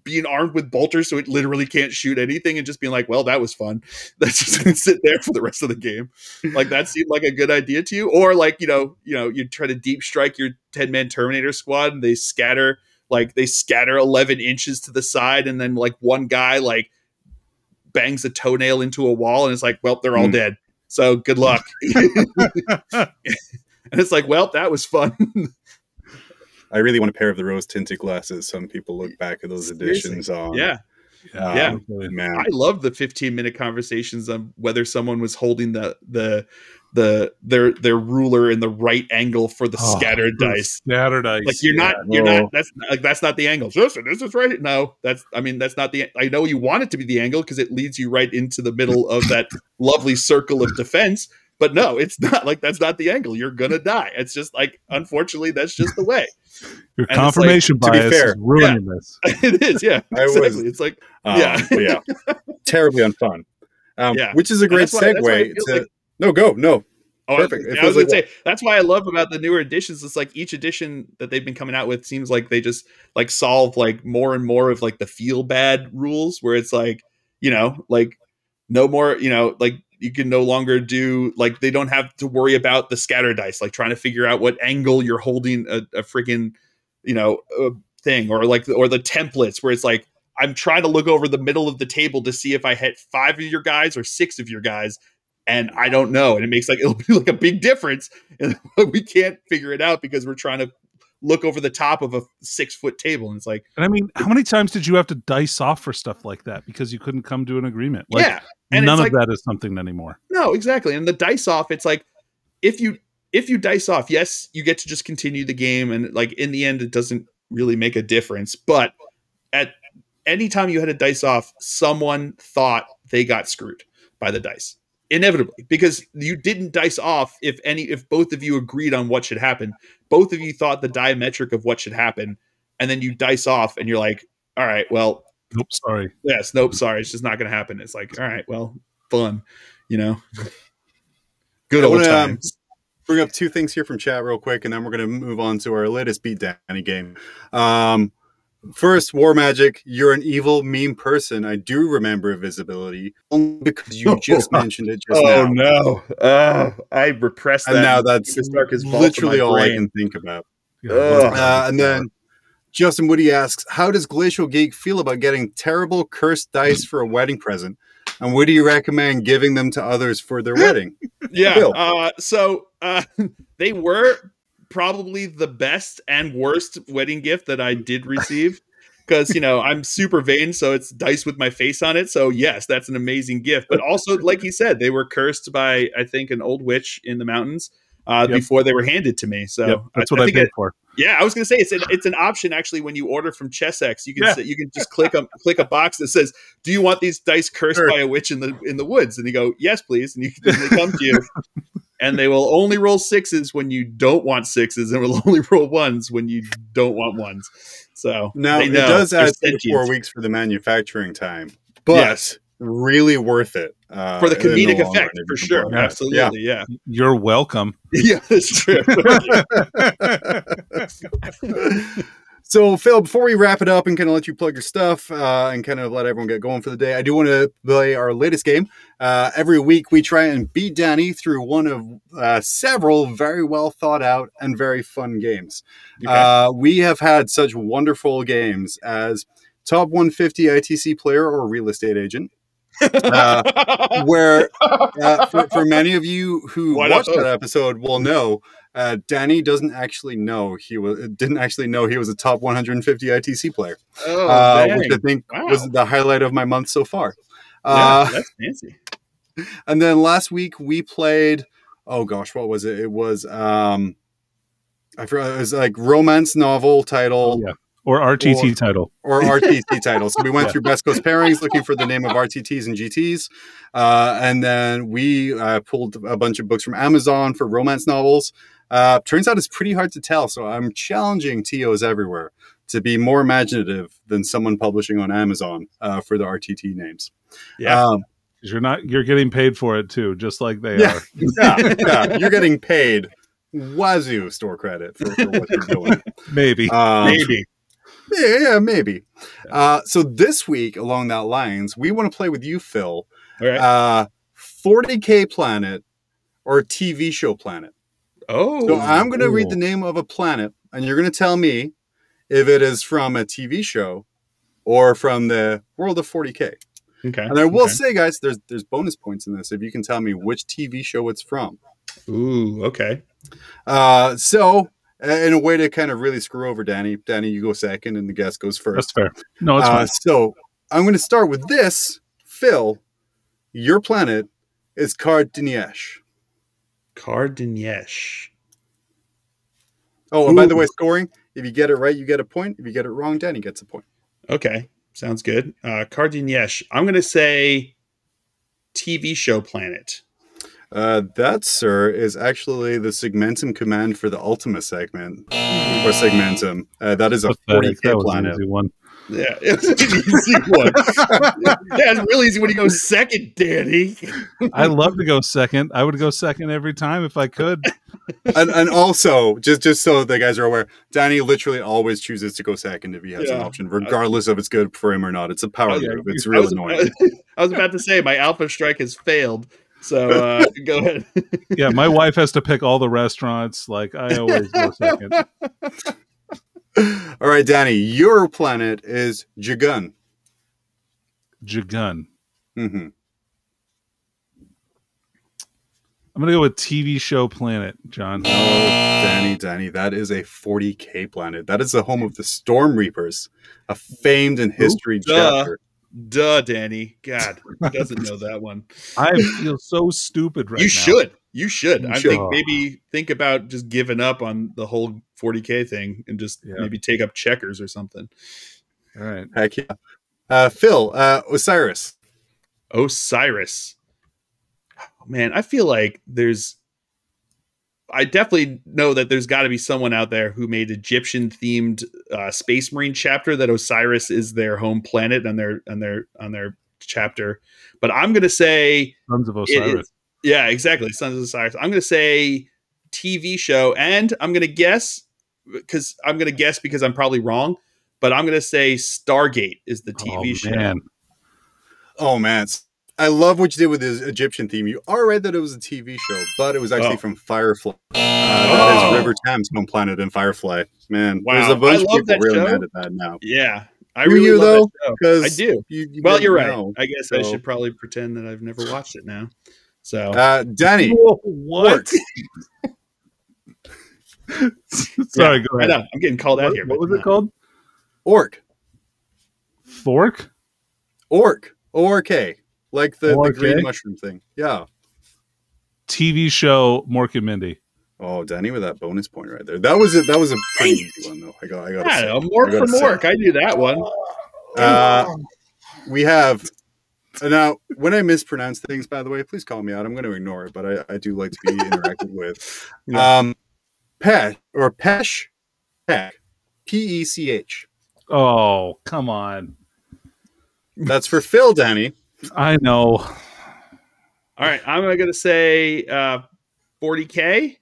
being armed with bolters so it literally can't shoot anything, and just being like, well, that was fun. That's just gonna sit there for the rest of the game. Like, that seemed like a good idea to you? Or like, you try to deep strike your 10-man Terminator squad and they scatter 11 inches to the side, and then like one guy like bangs a toenail into a wall, and it's like, well, they're all dead. So good luck. And it's like, well, that was fun. I really want a pair of the rose tinted glasses. Some people look back at those editions on. Yeah. Man. I love the 15-minute conversations on whether someone was holding their ruler in the right angle for the scattered dice. Scattered dice. Like you're not. That's not the angle. This is right. No, that's not the. I know you want it to be the angle because it leads you right into the middle of that lovely circle of defense. But no, it's not. Like, that's not the angle. You're gonna die. It's just like, unfortunately, that's just the way. Your confirmation bias is ruining this. It is. Yeah, exactly. It's like, terribly unfun. Which is a great segue to. No, go. No. Oh, perfect. I was going to say, that's why I love about the newer editions. It's like each edition that they've been coming out with seems like they just like solve like more and more of like the feel bad rules, where it's like, like no more, like you can no longer do, like, they don't have to worry about the scatter dice, like trying to figure out what angle you're holding a freaking, thing, or the templates where it's like, I'm trying to look over the middle of the table to see if I hit 5 of your guys or 6 of your guys. And I don't know. And it makes it'll be like a big difference. And we can't figure it out because we're trying to look over the top of a 6-foot table. And it's like, and I mean, how many times did you have to dice off for stuff like that because you couldn't come to an agreement? Like, yeah. And none of that is something anymore. No, exactly. And the dice off, it's like, if you dice off, yes, you get to just continue the game. And like, in the end, it doesn't really make a difference. But at any time you had a dice off, someone thought they got screwed by the dice. Inevitably, because you didn't dice off if both of you agreed on what should happen. Both of you thought the diametric of what should happen, and then you dice off and you're like, all right, well, nope, sorry. Yes, nope, sorry, it's just not going to happen. It's like, all right, well, fun, good old times. Bring up 2 things here from chat real quick, and then we're going to move on to our latest Beat Danny game. First, War Magic, you're an evil, mean person. I do remember visibility, only because you just mentioned it just now. Oh, no. I repressed that. And now that's literally all I can think about. And then Justin Woody asks, how does Glacial Geek feel about getting terrible cursed dice for a wedding present? And would you recommend giving them to others for their wedding? Yeah. So they were probably the best and worst wedding gift that I did receive, because I'm super vain, so it's dice with my face on it. So yes, that's an amazing gift. But also, like he said, they were cursed by, I think, an old witch in the mountains before they were handed to me. So that's what I paid for. Yeah, I was going to say it's an option actually when you order from ChessX. You can just click a box that says, "Do you want these dice cursed by a witch in the woods?" And you go, "Yes, please." And they come to you. And they will only roll 6s when you don't want 6s, and will only roll 1s when you don't want 1s. So now it does add 4 weeks for the manufacturing time, but really worth it for the comedic effect, for sure. Yeah. Absolutely, yeah. You're welcome. Yeah, that's true. So, Phil, before we wrap it up and kind of let you plug your stuff and kind of let everyone get going for the day, I do want to play our latest game. Every week, we try and beat Danny through one of several very well thought out and very fun games. Okay. We have had such wonderful games as Top 150 ITC Player or Real Estate Agent. Where for many of you who watched that episode will know, Danny didn't actually know he was a top 150 ITC player, which I think was the highlight of my month so far. That's fancy. And then last week we played. Oh gosh, what was it? It was I forgot. It was like romance novel title. Or RTT title. Or RTT title. So we went through Best Coast pairings looking for the name of RTTs and GTs. And then we pulled a bunch of books from Amazon for romance novels. Turns out it's pretty hard to tell. So I'm challenging TOs everywhere to be more imaginative than someone publishing on Amazon for the RTT names. Yeah. You're getting paid for it too, just like they are. Yeah. You're getting paid wazoo store credit for what you're doing. Maybe. Yeah, maybe. So this week, along that lines, we want to play with you, Phil. All right. 40K planet or TV show planet. Oh. So I'm going to read the name of a planet, and you're going to tell me if it is from a TV show or from the world of 40K. Okay. And I will say, guys, there's bonus points in this if you can tell me which TV show it's from. Ooh, okay. So in a way to kind of really screw over Danny, you go second and the guest goes first. That's fair. No, it's fine. So I'm going to start with this. Phil, your planet is Cardiniesh. Cardiniesh. Oh, and by the way, scoring, if you get it right, you get a point. If you get it wrong, Danny gets a point. Okay. Sounds good. Cardiniesh. I'm going to say TV show planet. That, sir, is actually the segmentum command for the Ultima segment. Or segmentum. That is a 40K planet. Yeah, it's an easy one. Yeah, it's real easy when you go second, Danny. I love to go second. I would go second every time if I could. And also, just so the guys are aware, Danny literally always chooses to go second if he has an option, regardless of it's good for him or not. It's a power move. It's real annoying. I was about to say my alpha strike has failed. So go ahead. Yeah, my wife has to pick all the restaurants. Like, I always go second. All right, Danny, your planet is Jagun. Jagun. Mm-hmm. I'm going to go with TV show planet, John. Oh, Danny, that is a 40K planet. That is the home of the Storm Reapers, a famed in history chapter. Duh, Danny. God, who doesn't know that one? I feel so stupid right now. You should. I think about just giving up on the whole 40K thing and just maybe take up checkers or something. All right. Heck yeah. Phil, Osiris. Osiris. Oh, man, I feel like I definitely know that there's got to be someone out there who made Egyptian themed Space Marine chapter that Osiris is their home planet on their chapter. But I'm going to say Sons of Osiris. Yeah, exactly. Sons of Osiris. I'm going to say TV show, and I'm going to guess because I'm probably wrong, but I'm going to say Stargate is the TV show. Man. Oh man. I love what you did with the Egyptian theme. You are right that it was a TV show, but it was actually from Firefly. That is River Thames' home planet in Firefly. Man, wow. There's a bunch of people really show. mad at that now. Yeah, I really love that show. I do. You're right. Know, I guess I should probably pretend that I've never watched it now. So, Danny, what? Sorry, go ahead. I know. I'm getting called out here. What was it called? Orc. Fork? Orc. O-R-K. Like the green mushroom thing. Yeah. TV show Mork and Mindy. Oh, Danny with that bonus point right there. That was a pretty easy one though. I got Mork for Mork. I knew that one. We have now when I mispronounce things, by the way, please call me out. I'm going to ignore it, but I do like to be interacted with. Pesh. P-E-C-H. Oh, come on. That's for Phil, Danny. I know. All right, I'm going to say 40K.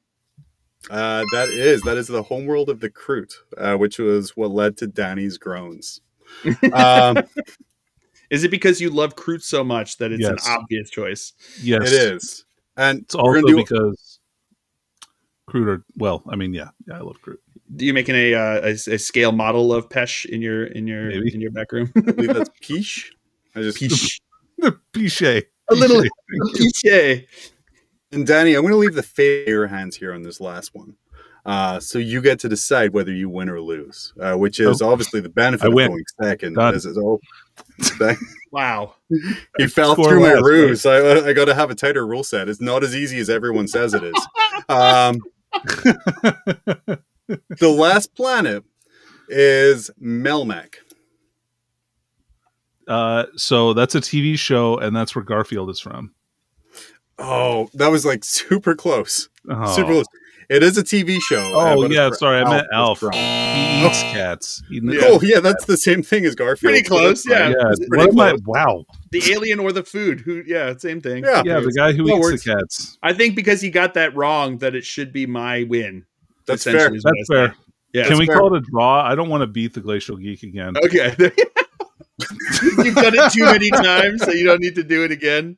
That is the homeworld of the Kroot, which was what led to Danny's groans. Is it because you love Kroot so much that it's an obvious choice? Yes, it is, and it's also because Kroot are I love Kroot. Do you making a scale model of Pesh in your back room? I believe that's Piche. Piche. A little Piche. And Danny, I'm going to leave the fate in your hands here on this last one. So you get to decide whether you win or lose, which is obviously the benefit of going second. Wow. He fell through my ruse. Right? I got to have a tighter rule set. It's not as easy as everyone says it is. The last planet is Melmac. So that's a TV show, and that's where Garfield is from. Oh, that was like super close. Oh. Super close. It is a TV show. Oh, yeah. Sorry, I meant Alf. He eats cats. Oh, yeah. That's the same thing as Garfield. Pretty close. Yeah. Pretty close. Wow. The alien or the food. Same thing. Yeah, the guy who eats the cats. I think because he got that wrong, that it should be my win. That's fair. That's fair. Yeah. Can we call it a draw? I don't want to beat the Glacial Geek again. Okay. You've done it too many times, so you don't need to do it again.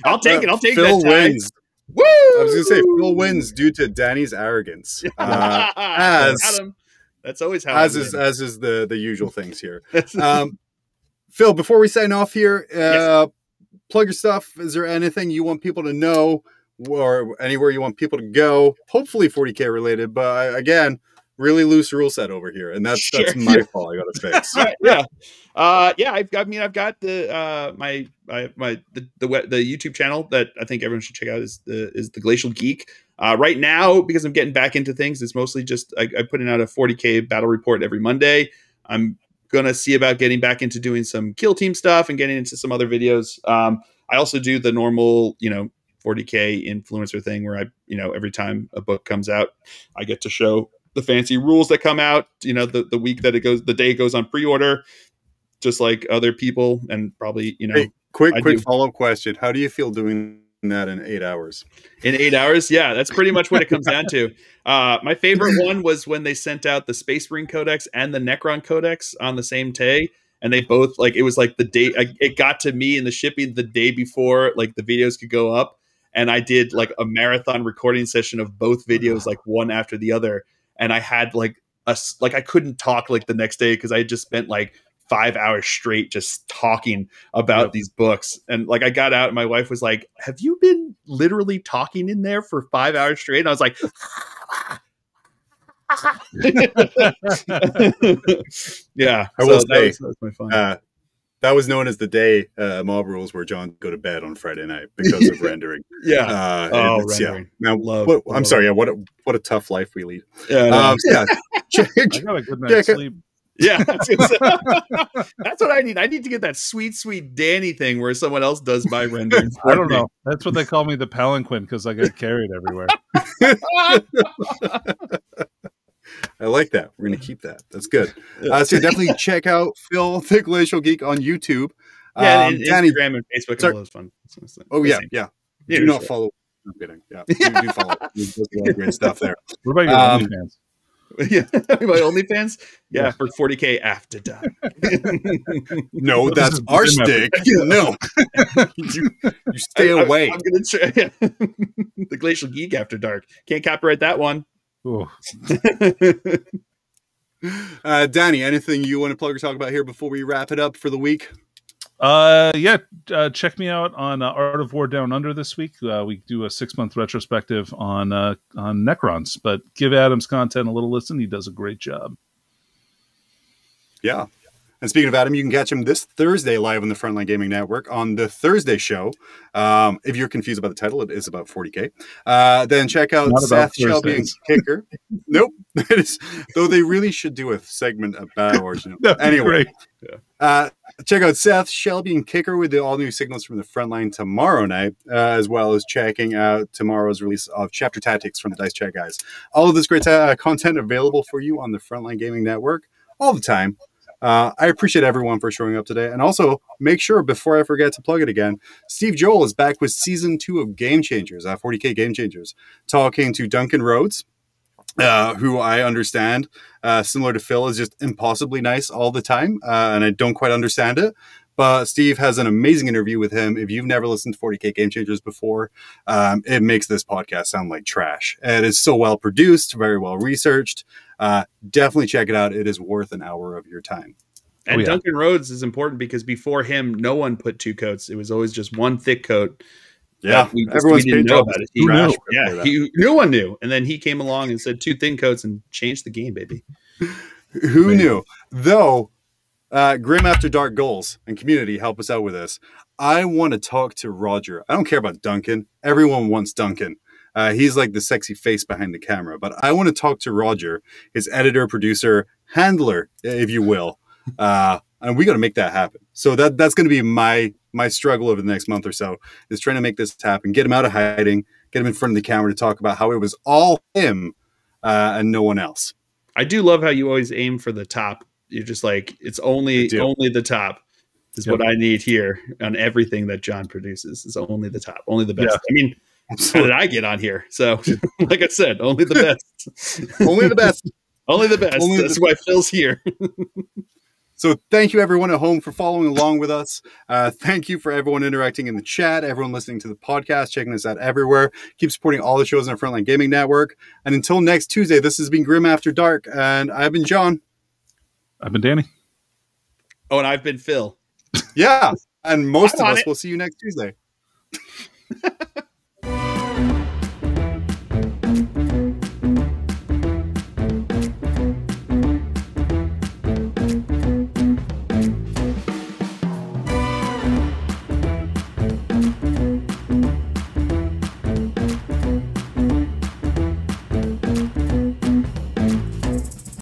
I'll take it. I'll take Phil that wins. Woo! I was going to say Phil wins due to Danny's arrogance. Adam. That's always how. As is the usual things here. Phil, before we sign off here, Yes. Plug your stuff. Is there anything you want people to know, or anywhere you want people to go? Hopefully 40K related, but again, really loose rule set over here, and that's my fault. I got to fix. Yeah. I've got the the YouTube channel that I think everyone should check out is the Glacial Geek. Right now, because I'm getting back into things, it's mostly just I putting out a 40K battle report every Monday. I'm gonna see about getting back into doing some kill team stuff and getting into some other videos. I also do the normal, 40K influencer thing where I, every time a book comes out, I get to show the fancy rules that come out, the week that the day it goes on pre-order, just like other people, and probably, Hey, quick follow-up question. How do you feel doing that in 8 hours? In 8 hours? Yeah, that's pretty much what it comes down to. My favorite one was when they sent out the Space Marine Codex and the Necron Codex on the same day. And they both, it was like the day, it got to me in the shipping the day before, the videos could go up. And I did a marathon recording session of both videos, one after the other. And I had I couldn't talk the next day because I had just spent 5 hours straight just talking about these books. And I got out and my wife was like, have you been literally talking in there for 5 hours straight? And I was like, yeah. I will say, that was my fun. That was known as the day mob rules where John go to bed on Friday night because of rendering. Yeah. Rendering. Now, I'm sorry. Yeah, what a tough life we lead. Yeah. I got a good night's sleep. Yeah, that's what I need. I need to get that sweet Danny thing where someone else does my rendering. I don't know. That's what they call me, the palanquin, because I get carried everywhere. I like that. We're going to keep that. That's good. So definitely check out Phil, the Glacial Geek on YouTube. Yeah, Danny, Instagram and Facebook and all those fun. Oh, yeah. Do not follow. I'm kidding. Yeah, do follow. There's a lot of great stuff there. What about your OnlyFans? Yeah, my OnlyFans. Yeah, for 40K after dark. No, that's our stick. No, you stay away. I'm gonna try the Glacial Geek after dark. Can't copyright that one. Danny, anything you want to plug or talk about here before we wrap it up for the week? Check me out on Art of War Down Under this week. We do a 6-month retrospective on Necrons, but give Adam's content a little listen. He does a great job. Yeah. And speaking of Adam, you can catch him this Thursday live on the Frontline Gaming Network on the Thursday show. If you're confused about the title, it is about 40K. Then check out Seth Shelby and Kicker. Nope. Though they really should do a segment about Origin. Anyway. Check out Seth, Shelby, and Kicker with the all-new signals from the Frontline tomorrow night, as well as checking out tomorrow's release of Chapter Tactics from the Dice Chat guys. All of this great content available for you on the Frontline Gaming Network all the time. I appreciate everyone for showing up today. And also, make sure, before I forget to plug it again, Steve Joel is back with Season 2 of Game Changers, 40K Game Changers, talking to Duncan Rhodes, who I understand, similar to Phil, is just impossibly nice all the time, and I don't quite understand it. But Steve has an amazing interview with him. If you've never listened to 40K Game Changers before, it makes this podcast sound like trash. And it's so well produced, very well researched. Definitely check it out. It is worth an hour of your time. And Duncan Rhodes is important because before him, no one put 2 coats. It was always just one thick coat. Yeah, everyone's didn't know about it. No one knew. And then he came along and said 2 thin coats and changed the game, baby. Who knew? Though, Grim After Dark goals and community help us out with this. I want to talk to Roger. I don't care about Duncan. Everyone wants Duncan. He's like the sexy face behind the camera. But I want to talk to Roger, his editor, producer, handler, if you will. And we got to make that happen. So that's going to be my struggle over the next month or so, is trying to make this happen, get him out of hiding, get him in front of the camera to talk about how it was all him and no one else. I do love how you always aim for the top. You're just like, it's only the top is what I need here on everything that John produces. Is only the top, only the best. Yeah. I mean, How did I get on here? So, like I said, only the best. Only the best. Only the best. That's why Phil's here. So thank you everyone at home for following along with us. Thank you for everyone interacting in the chat, everyone listening to the podcast, checking us out everywhere. Keep supporting all the shows on our Frontline Gaming Network. And until next Tuesday, this has been Grim After Dark, and I've been John. I've been Danny. Oh, and I've been Phil. Yeah, and most of us will see you next Tuesday.